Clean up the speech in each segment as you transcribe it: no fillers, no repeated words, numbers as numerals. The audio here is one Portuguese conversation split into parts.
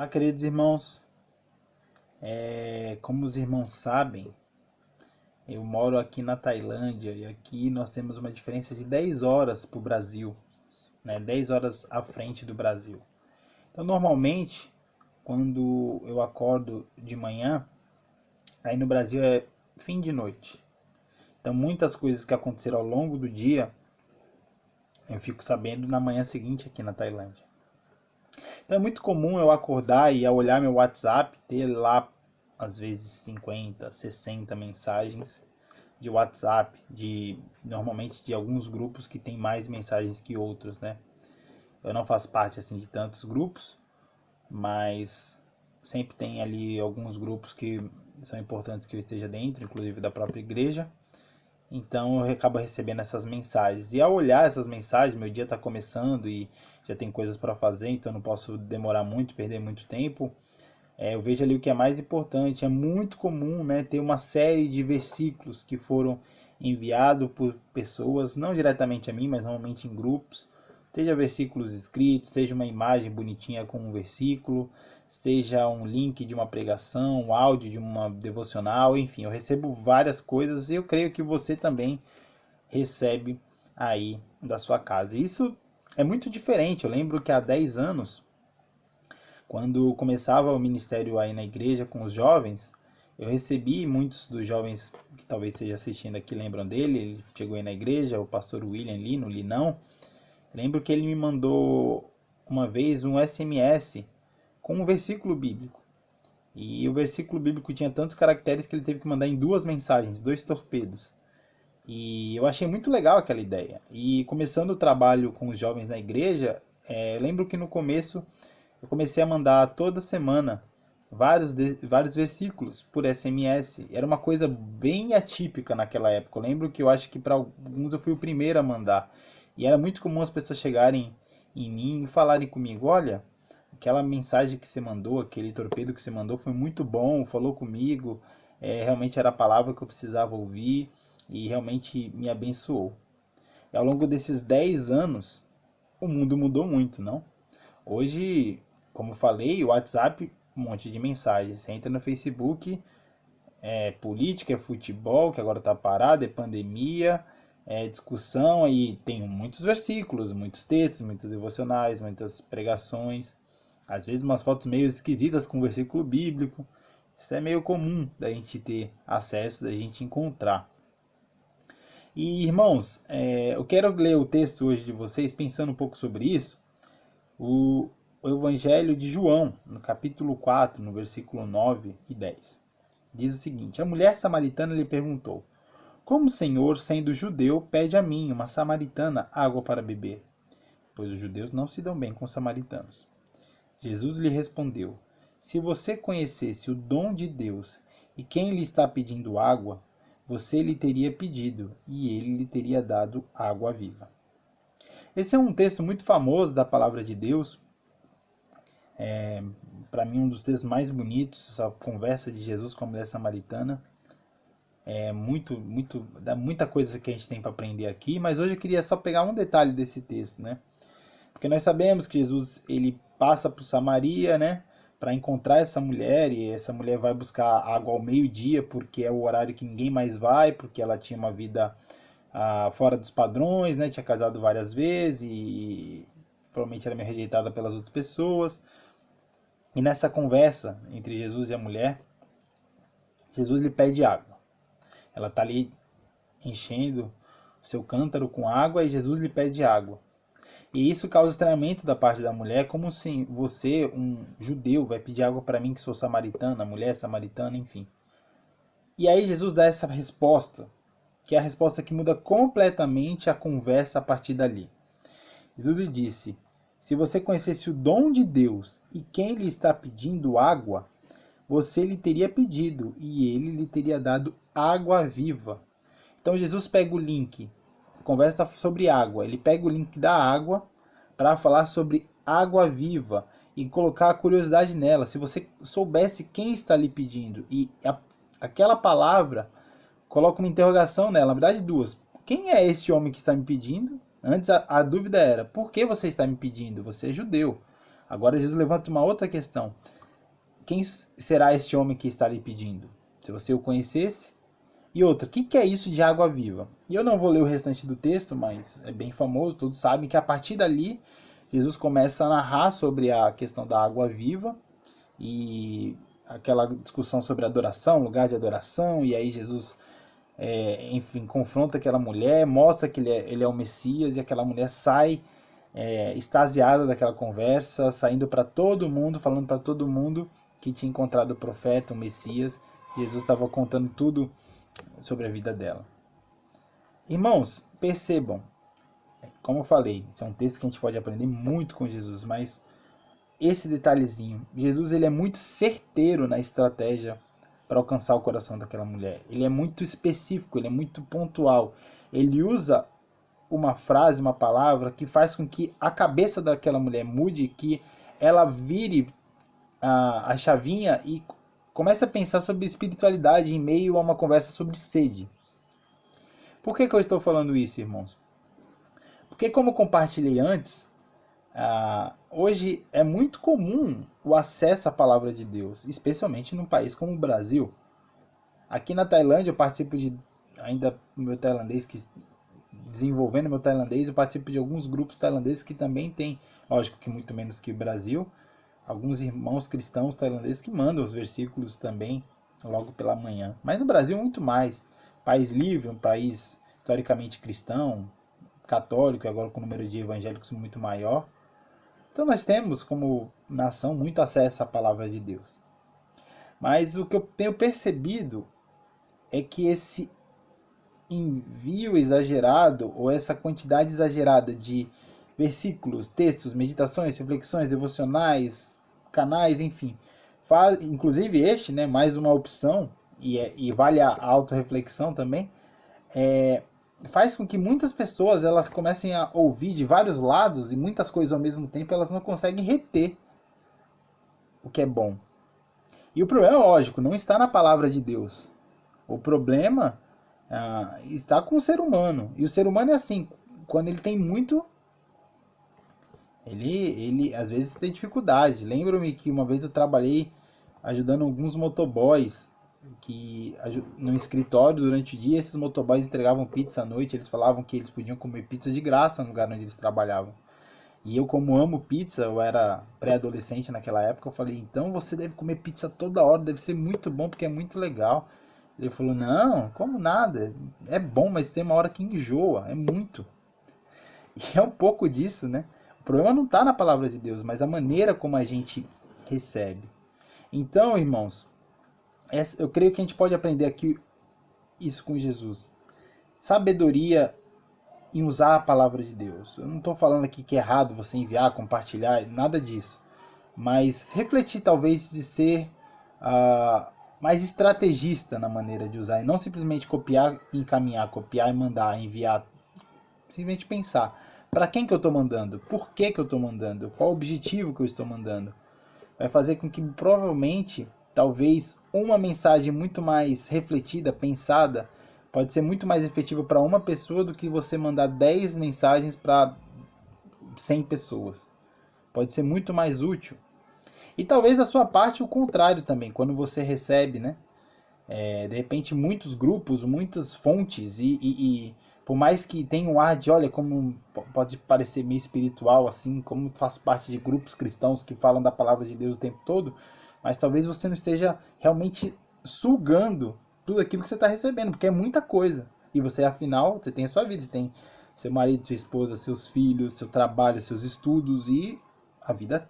Olá, queridos irmãos. Como os irmãos sabem, eu moro aqui na Tailândia e aqui nós temos uma diferença de 10 horas para o Brasil, né? 10 horas à frente do Brasil. Então, normalmente, quando eu acordo de manhã, aí no Brasil é fim de noite. Então, muitas coisas que aconteceram ao longo do dia, eu fico sabendo na manhã seguinte aqui na Tailândia. Então é muito comum eu acordar e ao olhar meu WhatsApp, ter lá às vezes 50, 60 mensagens de WhatsApp, normalmente de alguns grupos que tem mais mensagens que outros, né? Eu não faço parte assim de tantos grupos, mas sempre tem ali alguns grupos que são importantes que eu esteja dentro, inclusive da própria igreja. Então eu acabo recebendo essas mensagens. E ao olhar essas mensagens, meu dia está começando e já tem coisas para fazer, então eu não posso demorar muito, perder muito tempo. Eu vejo ali o que é mais importante. É muito comum, né, ter uma série de versículos que foram enviados por pessoas, não diretamente a mim, mas normalmente em grupos. Seja versículos escritos, seja uma imagem bonitinha com um versículo, seja um link de uma pregação, um áudio de uma devocional, enfim, eu recebo várias coisas e eu creio que você também recebe aí da sua casa. Isso é muito diferente. Eu lembro que há 10 anos, quando começava o ministério aí na igreja com os jovens, eu recebi muitos dos jovens que talvez estejam assistindo aqui lembram dele. Ele chegou aí na igreja, o pastor William Lino, Linão. Lembro que ele me mandou uma vez um SMS com um versículo bíblico. E o versículo bíblico tinha tantos caracteres que ele teve que mandar em 2 mensagens, 2 torpedos. E eu achei muito legal aquela ideia. E começando o trabalho com os jovens na igreja, eu lembro que no começo eu comecei a mandar toda semana vários versículos por SMS. Era uma coisa bem atípica naquela época. Eu lembro que eu acho que para alguns eu fui o primeiro a mandar. E era muito comum as pessoas chegarem em mim e falarem comigo: olha, aquela mensagem que você mandou, aquele torpedo que você mandou foi muito bom, falou comigo, realmente era a palavra que eu precisava ouvir e realmente me abençoou. E ao longo desses 10 anos, o mundo mudou muito, não? Hoje, como eu falei, o WhatsApp, um monte de mensagens. Você entra no Facebook, política, futebol, que agora está parado, pandemia, discussão, aí tem muitos versículos, muitos textos, muitos devocionais, muitas pregações, às vezes umas fotos meio esquisitas com versículo bíblico. Isso é meio comum da gente ter acesso, da gente encontrar. E irmãos, eu quero ler o texto hoje de vocês pensando um pouco sobre isso. O Evangelho de João, no capítulo 4, no versículo 9 e 10. Diz o seguinte: a mulher samaritana lhe perguntou: como o Senhor, sendo judeu, pede a mim, uma samaritana, água para beber? Pois os judeus não se dão bem com os samaritanos. Jesus lhe respondeu: se você conhecesse o dom de Deus e quem lhe está pedindo água, você lhe teria pedido e ele lhe teria dado água viva. Esse é um texto muito famoso da palavra de Deus. Para mim, um dos textos mais bonitos, essa conversa de Jesus com a mulher samaritana. Dá muita coisa que a gente tem para aprender aqui, mas hoje eu queria só pegar um detalhe desse texto, né? Porque nós sabemos que Jesus ele passa por Samaria, né, para encontrar essa mulher, e essa mulher vai buscar água ao meio-dia, porque é o horário que ninguém mais vai, porque ela tinha uma vida fora dos padrões, né, tinha casado várias vezes e provavelmente era meio rejeitada pelas outras pessoas. E nessa conversa entre Jesus e a mulher, Jesus lhe pede água. Ela está ali enchendo o seu cântaro com água e Jesus lhe pede água. E isso causa estranhamento da parte da mulher, como se você, um judeu, vai pedir água para mim que sou samaritana, mulher samaritana, enfim. E aí Jesus dá essa resposta, que é a resposta que muda completamente a conversa a partir dali. Jesus lhe disse: se você conhecesse o dom de Deus e quem lhe está pedindo água, você lhe teria pedido e ele lhe teria dado água viva. Então Jesus pega o link, a conversa sobre água, ele pega o link da água para falar sobre água viva e colocar a curiosidade nela. Se você soubesse quem está lhe pedindo, e aquela palavra coloca uma interrogação nela, na verdade duas. Quem é esse homem que está me pedindo? Antes a dúvida era: por que você está me pedindo? Você é judeu. Agora Jesus levanta uma outra questão. Quem será este homem que está lhe pedindo? Se você o conhecesse. E outra, o que é isso de água viva? E eu não vou ler o restante do texto, mas é bem famoso, todos sabem que a partir dali, Jesus começa a narrar sobre a questão da água viva e aquela discussão sobre adoração, lugar de adoração, e aí Jesus, enfim, confronta aquela mulher, mostra que ele é o Messias, e aquela mulher sai extasiada daquela conversa, saindo para todo mundo, falando para todo mundo que tinha encontrado o profeta, o Messias. Jesus estava contando tudo sobre a vida dela. Irmãos, percebam, como eu falei, esse é um texto que a gente pode aprender muito com Jesus, mas esse detalhezinho, Jesus ele é muito certeiro na estratégia para alcançar o coração daquela mulher. Ele é muito específico, ele é muito pontual. Ele usa uma frase, uma palavra que faz com que a cabeça daquela mulher mude, que ela vire a chavinha e comece a pensar sobre espiritualidade em meio a uma conversa sobre sede. Por que eu estou falando isso, irmãos? Porque, como eu compartilhei antes, hoje é muito comum o acesso à palavra de Deus, especialmente num país como o Brasil. Aqui na Tailândia eu participo ainda no meu tailandês, desenvolvendo meu tailandês, eu participo de alguns grupos tailandeses que também tem, lógico que muito menos que o Brasil, alguns irmãos cristãos tailandeses que mandam os versículos também logo pela manhã. Mas no Brasil muito mais. País livre, um país historicamente cristão, católico, e agora com o número de evangélicos muito maior. Então nós temos como nação muito acesso à palavra de Deus. Mas o que eu tenho percebido é que esse envio exagerado, ou essa quantidade exagerada de versículos, textos, meditações, reflexões, devocionais, canais, enfim, inclusive este, né, mais uma opção, e vale a autorreflexão também, faz com que muitas pessoas elas comecem a ouvir de vários lados e muitas coisas ao mesmo tempo, elas não conseguem reter o que é bom. E o problema, lógico, não está na palavra de Deus. O problema está com o ser humano. E o ser humano é assim, quando ele tem muito, ele às vezes tem dificuldade. Lembro-me que uma vez eu trabalhei ajudando alguns motoboys que no escritório durante o dia, esses motoboys entregavam pizza à noite, eles falavam que eles podiam comer pizza de graça no lugar onde eles trabalhavam. E eu, como amo pizza, eu era pré-adolescente naquela época, eu falei, então você deve comer pizza toda hora, deve ser muito bom, porque é muito legal. Ele falou, não, como nada, é bom, mas tem uma hora que enjoa, é muito. E é um pouco disso, né? O problema não está na palavra de Deus, mas a maneira como a gente recebe. Então, irmãos, eu creio que a gente pode aprender aqui isso com Jesus. Sabedoria em usar a palavra de Deus. Eu não estou falando aqui que é errado você enviar, compartilhar, nada disso. Mas refletir talvez de ser mais estrategista na maneira de usar. E não simplesmente copiar e encaminhar, copiar e mandar, enviar. Simplesmente pensar. Para quem que eu estou mandando? Por que eu estou mandando? Qual o objetivo que eu estou mandando? Vai fazer com que provavelmente, talvez, uma mensagem muito mais refletida, pensada, pode ser muito mais efetiva para uma pessoa do que você mandar 10 mensagens para 100 pessoas. Pode ser muito mais útil. E talvez da sua parte o contrário também, quando você recebe, né? De repente muitos grupos, muitas fontes e por mais que tenha um ar de, olha, como pode parecer meio espiritual assim, como faço parte de grupos cristãos que falam da palavra de Deus o tempo todo, mas talvez você não esteja realmente sugando tudo aquilo que você está recebendo, porque é muita coisa. E você, afinal, você tem a sua vida, você tem seu marido, sua esposa, seus filhos, seu trabalho, seus estudos, e a vida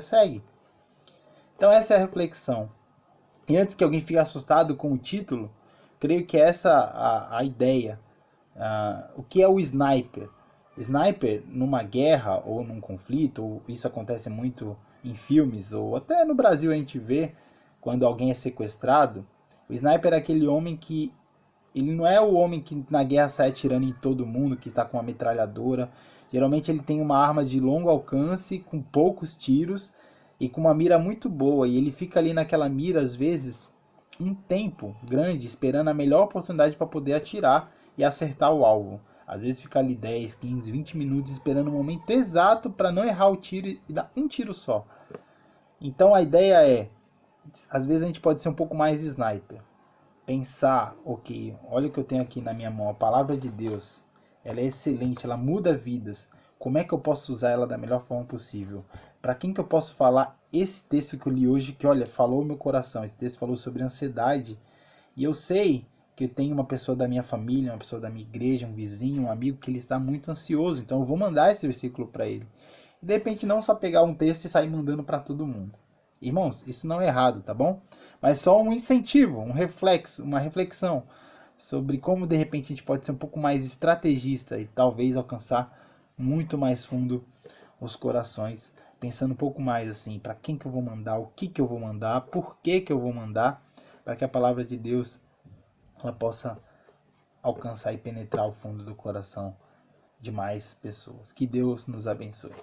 segue. Então essa é a reflexão. E antes que alguém fique assustado com o título, creio que essa a ideia. O que é o sniper? Sniper, numa guerra ou num conflito, ou isso acontece muito em filmes, ou até no Brasil a gente vê, quando alguém é sequestrado, o sniper é aquele homem que, ele não é o homem que na guerra sai atirando em todo mundo, que está com uma metralhadora. Geralmente ele tem uma arma de longo alcance, com poucos tiros, e com uma mira muito boa, e ele fica ali naquela mira, às vezes, um tempo grande, esperando a melhor oportunidade para poder atirar e acertar o alvo. Às vezes fica ali 10, 15, 20 minutos esperando o momento exato para não errar o tiro e dar um tiro só. Então a ideia é, às vezes a gente pode ser um pouco mais sniper. Pensar, ok, olha o que eu tenho aqui na minha mão, a palavra de Deus, ela é excelente, ela muda vidas. Como é que eu posso usar ela da melhor forma possível? Para quem que eu posso falar esse texto que eu li hoje, que olha, falou o meu coração, esse texto falou sobre ansiedade, e eu sei que eu tenho uma pessoa da minha família, uma pessoa da minha igreja, um vizinho, um amigo, que ele está muito ansioso, então eu vou mandar esse versículo para ele. E de repente não só pegar um texto e sair mandando para todo mundo. Irmãos, isso não é errado, tá bom? Mas só um incentivo, um reflexo, uma reflexão sobre como de repente a gente pode ser um pouco mais estrategista e talvez alcançar muito mais fundo os corações, pensando um pouco mais assim, para quem que eu vou mandar, o que eu vou mandar, por que eu vou mandar, para que a palavra de Deus ela possa alcançar e penetrar o fundo do coração de mais pessoas. Que Deus nos abençoe.